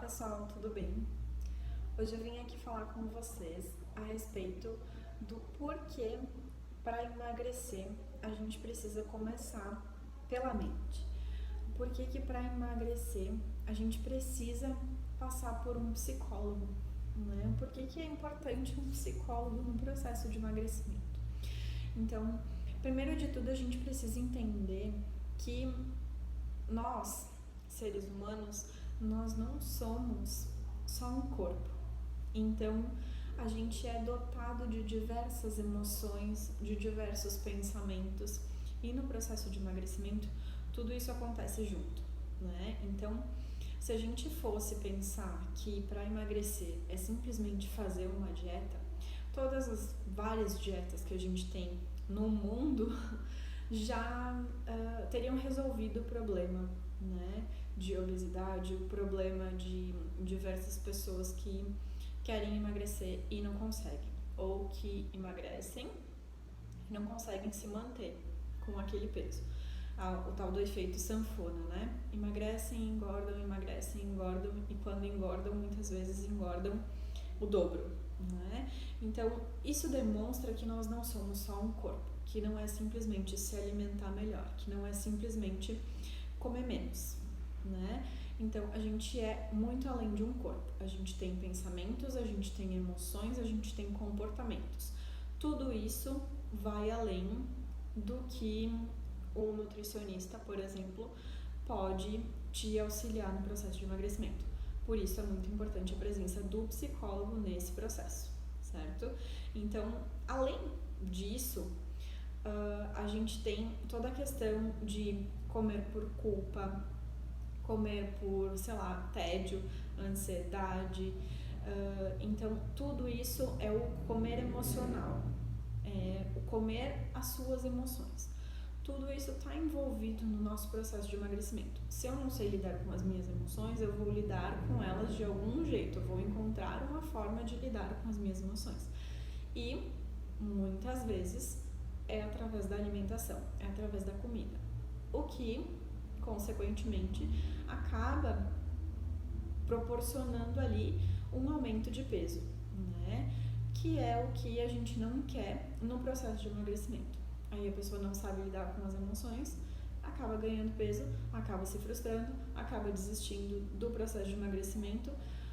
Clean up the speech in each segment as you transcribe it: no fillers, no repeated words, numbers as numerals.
pessoal, tudo bem? Hoje eu vim aqui falar com vocês a respeito do porquê para emagrecer a gente precisa começar pela mente. Por que para emagrecer a gente precisa passar por um psicólogo, né? Por que é importante um psicólogo no processo de emagrecimento? Então, primeiro de tudo a gente precisa entender que nós, seres humanos, nós não somos só um corpo. Então, a gente é dotado de diversas emoções, de diversos pensamentos, e no processo de emagrecimento, tudo isso acontece junto, né? Então, se a gente fosse pensar que para emagrecer é simplesmente fazer uma dieta, todas as várias dietas que a gente tem no mundo já teriam resolvido o problema, né, de obesidade, o problema de diversas pessoas que querem emagrecer e não conseguem, ou que emagrecem e não conseguem se manter com aquele peso. O tal do efeito sanfona, né? Emagrecem, engordam e quando engordam, muitas vezes engordam o dobro, né? Então, isso demonstra que nós não somos só um corpo, que não é simplesmente se alimentar melhor, que não é simplesmente comer menos, né? Então, a gente é muito além de um corpo. A gente tem pensamentos, a gente tem emoções, a gente tem comportamentos. Tudo isso vai além do que o nutricionista, por exemplo, pode te auxiliar no processo de emagrecimento. Por isso é muito importante a presença do psicólogo nesse processo, certo? Então, além disso, a gente tem toda a questão de comer por culpa, comer por, sei lá, tédio, ansiedade. Então, tudo isso é o comer emocional, é o comer as suas emoções. Tudo isso está envolvido no nosso processo de emagrecimento. Se eu não sei lidar com as minhas emoções, eu vou lidar com elas de algum jeito, eu vou encontrar uma forma de lidar com as minhas emoções. E, muitas vezes, é através da alimentação, é através da comida. O que, consequentemente, acaba proporcionando ali um aumento de peso, né? Que é o que a gente não quer no processo de emagrecimento. Aí a pessoa não sabe lidar com as emoções, acaba ganhando peso, acaba se frustrando, acaba desistindo do processo de emagrecimento,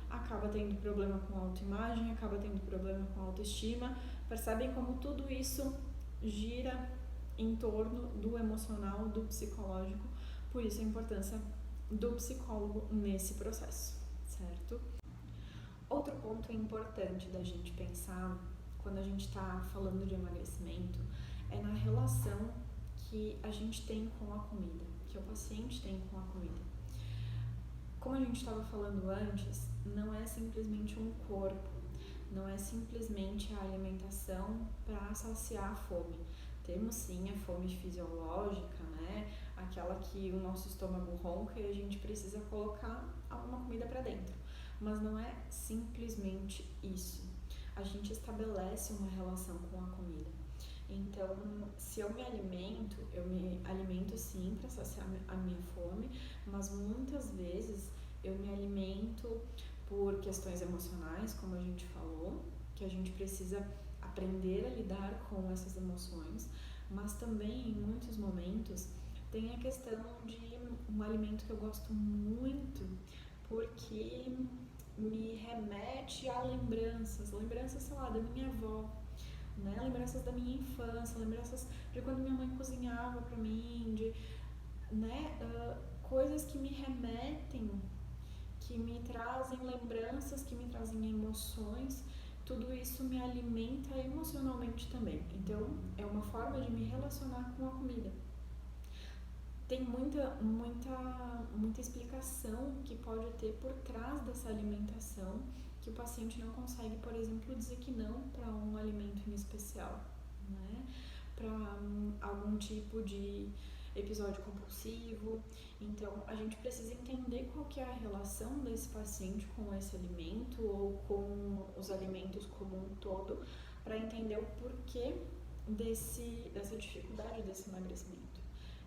acaba tendo problema com autoimagem, acaba tendo problema com autoestima. Percebem como tudo isso gira em torno do emocional, do psicológico, por isso a importância do psicólogo nesse processo, certo? Outro ponto importante da gente pensar quando a gente está falando de emagrecimento é na relação que a gente tem com a comida, que o paciente tem com a comida. Como a gente estava falando antes, não é simplesmente um corpo, não é simplesmente a alimentação para saciar a fome. Temos sim a fome fisiológica, né? Aquela que o nosso estômago ronca e a gente precisa colocar alguma comida para dentro. Mas não é simplesmente isso. A gente estabelece uma relação com a comida. Então, se eu me alimento sim para saciar a minha fome, mas muitas vezes eu me alimento por questões emocionais, como a gente falou, que a gente precisa aprender a lidar com essas emoções, mas também em muitos momentos tem a questão de um alimento que eu gosto muito porque me remete a lembranças, sei lá, da minha avó, né? Lembranças da minha infância, lembranças de quando minha mãe cozinhava pra mim, de, né, coisas que me remetem, que me trazem lembranças, que me trazem emoções. Tudo isso me alimenta emocionalmente também. Então, é uma forma de me relacionar com a comida. Tem muita explicação que pode ter por trás dessa alimentação, que o paciente não consegue, por exemplo, dizer que não para um alimento em especial, né? Para algum tipo de episódio compulsivo. Então, a gente precisa entender qual que é a relação desse paciente com esse alimento ou com os alimentos como um todo, para entender o porquê dessa dificuldade desse emagrecimento.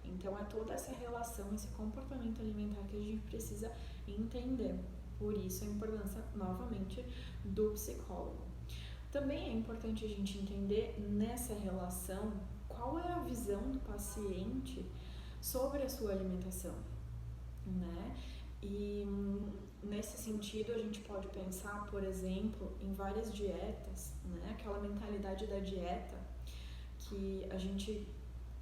Então, é toda essa relação, esse comportamento alimentar que a gente precisa entender. Por isso a importância, novamente, do psicólogo. Também é importante a gente entender nessa relação qual é a visão do paciente sobre a sua alimentação, né? E nesse sentido a gente pode pensar, por exemplo, em várias dietas, né? Aquela mentalidade da dieta que a gente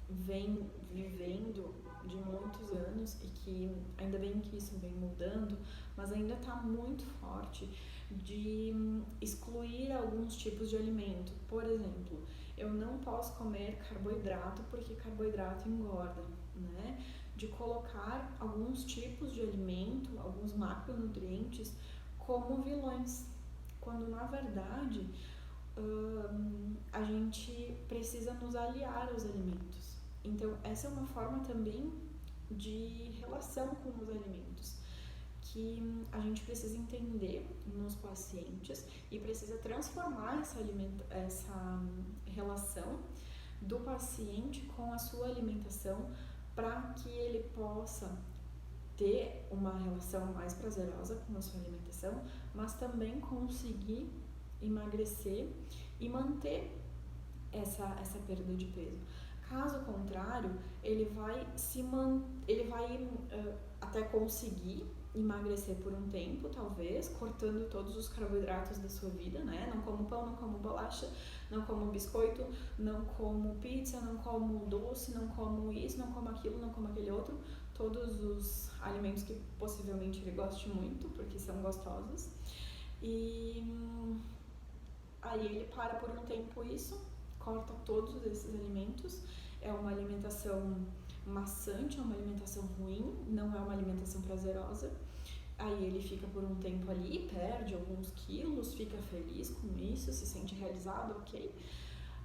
vem vivendo de muitos anos e que ainda bem que isso vem mudando, mas ainda está muito forte de excluir alguns tipos de alimento. Por exemplo, eu não posso comer carboidrato porque carboidrato engorda, né? De colocar alguns tipos de alimento, alguns macronutrientes como vilões, quando na verdade a gente precisa nos aliar aos alimentos. Então essa é uma forma também de relação com os alimentos que a gente precisa entender nos pacientes e precisa transformar essa relação do paciente com a sua alimentação para que ele possa ter uma relação mais prazerosa com a sua alimentação, mas também conseguir emagrecer e manter essa perda de peso. Caso contrário, ele vai até conseguir emagrecer por um tempo, talvez, cortando todos os carboidratos da sua vida, né? Não como pão, não como bolacha, não como biscoito, não como pizza, não como doce, não como isso, não como aquilo, não como aquele outro. Todos os alimentos que possivelmente ele goste muito, porque são gostosos. E aí ele para por um tempo isso, corta todos esses alimentos. É uma alimentação maçante, é uma alimentação ruim, não é uma alimentação prazerosa. Aí ele fica por um tempo ali, perde alguns quilos, fica feliz com isso, se sente realizado, ok.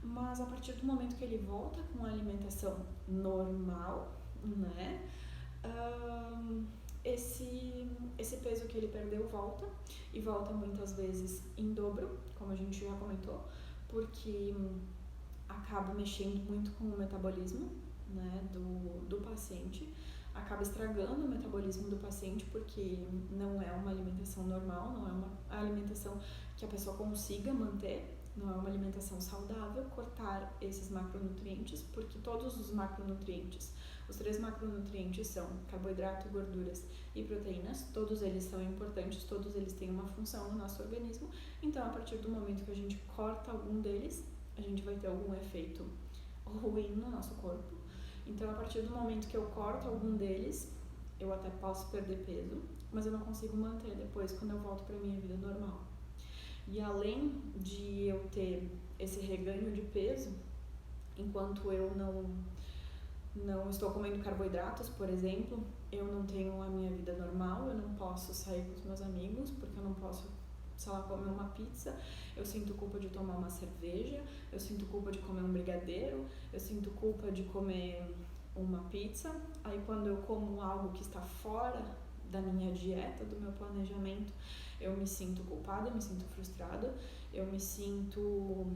Mas a partir do momento que ele volta com a alimentação normal, né, esse peso que ele perdeu volta, e volta muitas vezes em dobro, como a gente já comentou, porque acaba mexendo muito com o metabolismo, né, do paciente, acaba estragando o metabolismo do paciente porque não é uma alimentação normal, não é uma alimentação que a pessoa consiga manter, não é uma alimentação saudável, cortar esses macronutrientes, porque todos os macronutrientes, os 3 macronutrientes são carboidrato, gorduras e proteínas, todos eles são importantes, todos eles têm uma função no nosso organismo, então a partir do momento que a gente corta algum deles, a gente vai ter algum efeito ruim no nosso corpo. Então, a partir do momento que eu corto algum deles, eu até posso perder peso, mas eu não consigo manter depois quando eu volto para minha vida normal. E além de eu ter esse reganho de peso, enquanto eu não estou comendo carboidratos, por exemplo, eu não tenho a minha vida normal, eu não posso sair com os meus amigos, porque eu não posso, sei lá, comer uma pizza, eu sinto culpa de tomar uma cerveja, eu sinto culpa de comer um brigadeiro, eu sinto culpa de comer uma pizza. Aí quando eu como algo que está fora da minha dieta, do meu planejamento, eu me sinto culpada, eu me sinto frustrada, eu me sinto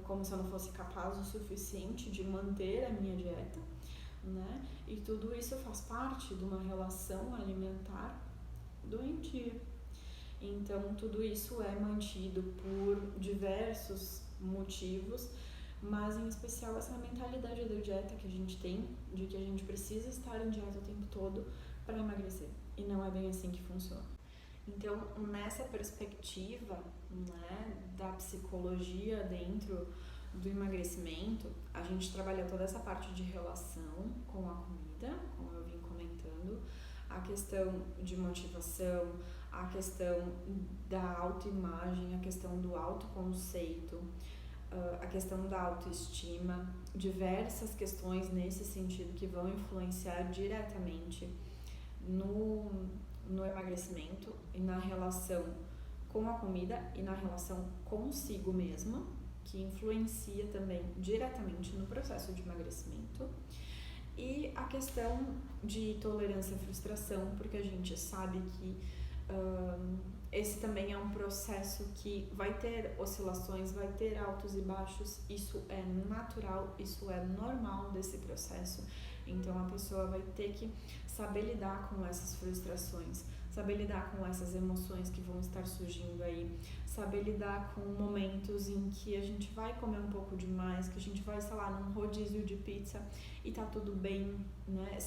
como se eu não fosse capaz o suficiente de manter a minha dieta, né? E tudo isso faz parte de uma relação alimentar doentia. Então, tudo isso é mantido por diversos motivos, mas em especial essa mentalidade da dieta que a gente tem, de que a gente precisa estar em dieta o tempo todo para emagrecer. E não é bem assim que funciona. Então, nessa perspectiva, né, da psicologia dentro do emagrecimento, a gente trabalha toda essa parte de relação com a comida, como eu vim comentando, a questão de motivação, a questão da autoimagem, a questão do autoconceito, a questão da autoestima, diversas questões nesse sentido que vão influenciar diretamente no emagrecimento e na relação com a comida e na relação consigo mesma, que influencia também diretamente no processo de emagrecimento. E a questão de tolerância à frustração, porque a gente sabe que esse também é um processo que vai ter oscilações, vai ter altos e baixos, isso é natural, isso é normal desse processo Então a pessoa vai ter que saber lidar com essas frustrações, saber lidar com essas emoções que vão estar surgindo aí, saber lidar com momentos em que a gente vai comer um pouco demais, que a gente vai, sei lá, num rodízio de pizza e tá tudo bem, né?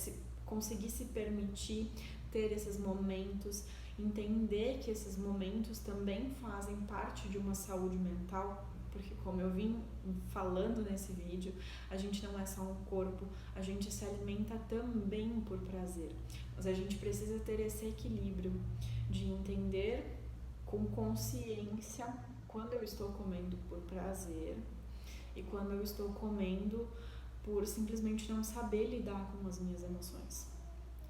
Conseguir se permitir ter esses momentos, entender que esses momentos também fazem parte de uma saúde mental, porque como eu vim falando nesse vídeo, a gente não é só um corpo, a gente se alimenta também por prazer, mas a gente precisa ter esse equilíbrio de entender com consciência quando eu estou comendo por prazer e quando eu estou comendo por simplesmente não saber lidar com as minhas emoções.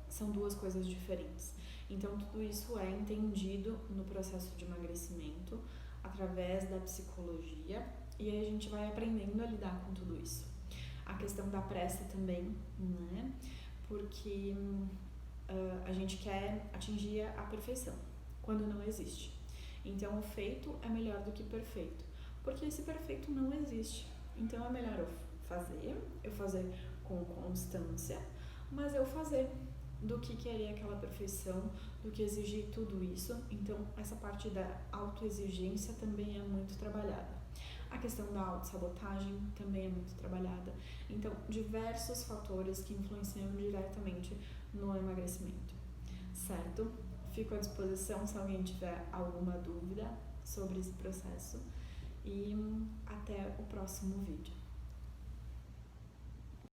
São duas coisas diferentes. Então, tudo isso é entendido no processo de emagrecimento, através da psicologia, e aí a gente vai aprendendo a lidar com tudo isso. A questão da pressa também, né? Porque a gente quer atingir a perfeição, quando não existe. Então, o feito é melhor do que perfeito, porque esse perfeito não existe. Então, é melhor eu fazer com constância, mas eu fazer, do que querer aquela perfeição, do que exigir tudo isso. Então, essa parte da autoexigência também é muito trabalhada. A questão da autossabotagem também é muito trabalhada. Então, diversos fatores que influenciam diretamente no emagrecimento, certo? Fico à disposição se alguém tiver alguma dúvida sobre esse processo e até o próximo vídeo.